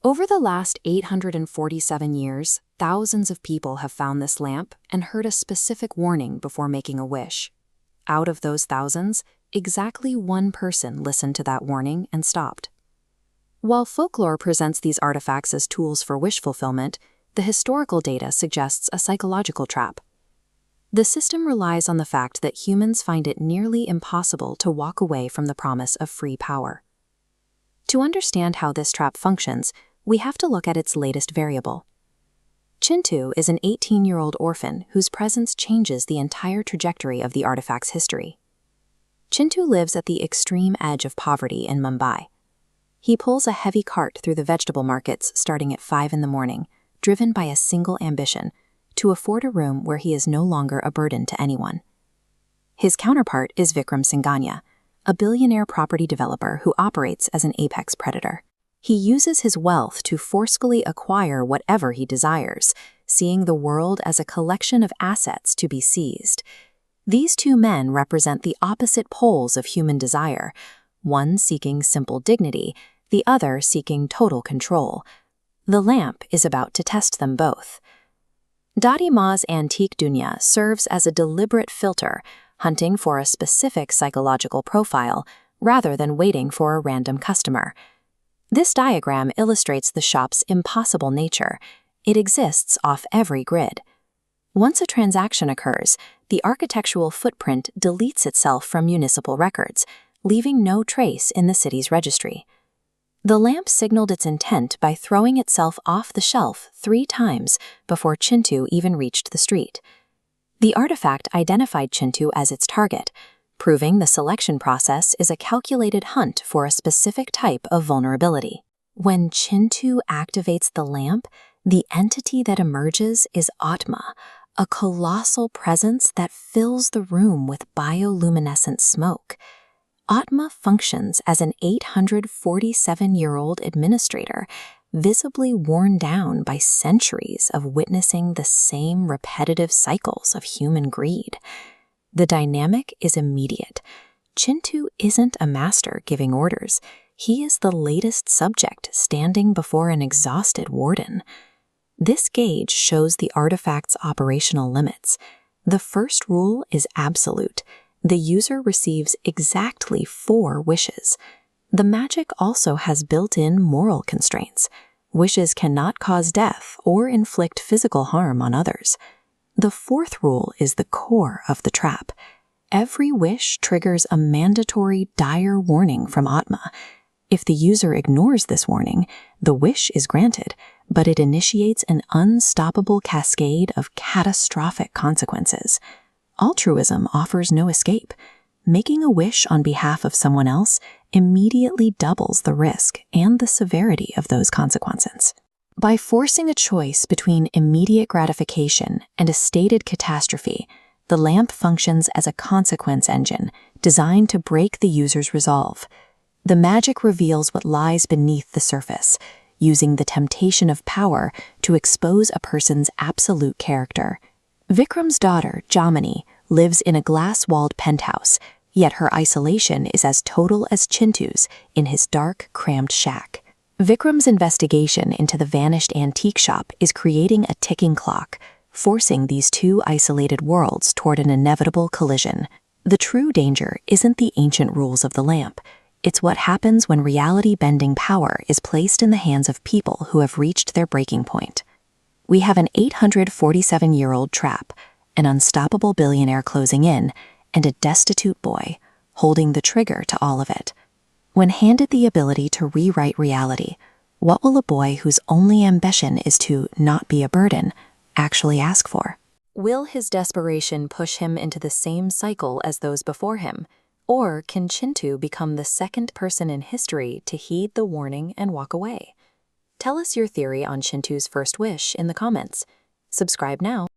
Over the last 847 years, thousands of people have found this lamp and heard a specific warning before making a wish. Out of those thousands, exactly one person listened to that warning and stopped. While folklore presents these artifacts as tools for wish fulfillment, the historical data suggests a psychological trap. The system relies on the fact that humans find it nearly impossible to walk away from the promise of free power. To understand how this trap functions, we have to look at its latest variable. Chintu is an 18-year-old orphan whose presence changes the entire trajectory of the artifact's history. Chintu lives at the extreme edge of poverty in Mumbai. He pulls a heavy cart through the vegetable markets starting at 5 in the morning, driven by a single ambition: to afford a room where he is no longer a burden to anyone. His counterpart is Vikram Singhania, a billionaire property developer who operates as an apex predator. He uses his wealth to forcefully acquire whatever he desires, seeing the world as a collection of assets to be seized. These two men represent the opposite poles of human desire, one seeking simple dignity, the other seeking total control. The lamp is about to test them both. Dadi Ma's antique dunya serves as a deliberate filter, hunting for a specific psychological profile rather than waiting for a random customer. This diagram illustrates the shop's impossible nature. It exists off every grid. Once a transaction occurs, the architectural footprint deletes itself from municipal records, leaving no trace in the city's registry. The lamp signaled its intent by throwing itself off the shelf 3 times before Chintu even reached the street. The artifact identified Chintu as its target, proving the selection process is a calculated hunt for a specific type of vulnerability. When Chintu activates the lamp, the entity that emerges is Aatma, a colossal presence that fills the room with bioluminescent smoke. Aatma functions as an 847-year-old administrator, visibly worn down by centuries of witnessing the same repetitive cycles of human greed. The dynamic is immediate. Chintu isn't a master giving orders. He is the latest subject standing before an exhausted warden. This gauge shows the artifact's operational limits. The first rule is absolute. The user receives exactly 4 wishes. The magic also has built-in moral constraints. Wishes cannot cause death or inflict physical harm on others. The 4th rule is the core of the trap. Every wish triggers a mandatory dire warning from Aatma. If the user ignores this warning, the wish is granted, but it initiates an unstoppable cascade of catastrophic consequences. Altruism offers no escape. Making a wish on behalf of someone else immediately doubles the risk and the severity of those consequences. By forcing a choice between immediate gratification and a stated catastrophe, the lamp functions as a consequence engine designed to break the user's resolve. The magic reveals what lies beneath the surface, using the temptation of power to expose a person's absolute character. Vikram's daughter, Jamini, lives in a glass-walled penthouse, yet her isolation is as total as Chintu's in his dark, cramped shack. Vikram's investigation into the vanished antique shop is creating a ticking clock, forcing these two isolated worlds toward an inevitable collision. The true danger isn't the ancient rules of the lamp. It's what happens when reality-bending power is placed in the hands of people who have reached their breaking point. We have an 847-year-old trap, an unstoppable billionaire closing in, and a destitute boy holding the trigger to all of it. When handed the ability to rewrite reality, what will a boy whose only ambition is to not be a burden actually ask for? Will his desperation push him into the same cycle as those before him? Or can Chintu become the second person in history to heed the warning and walk away? Tell us your theory on Chintu's first wish in the comments. Subscribe now.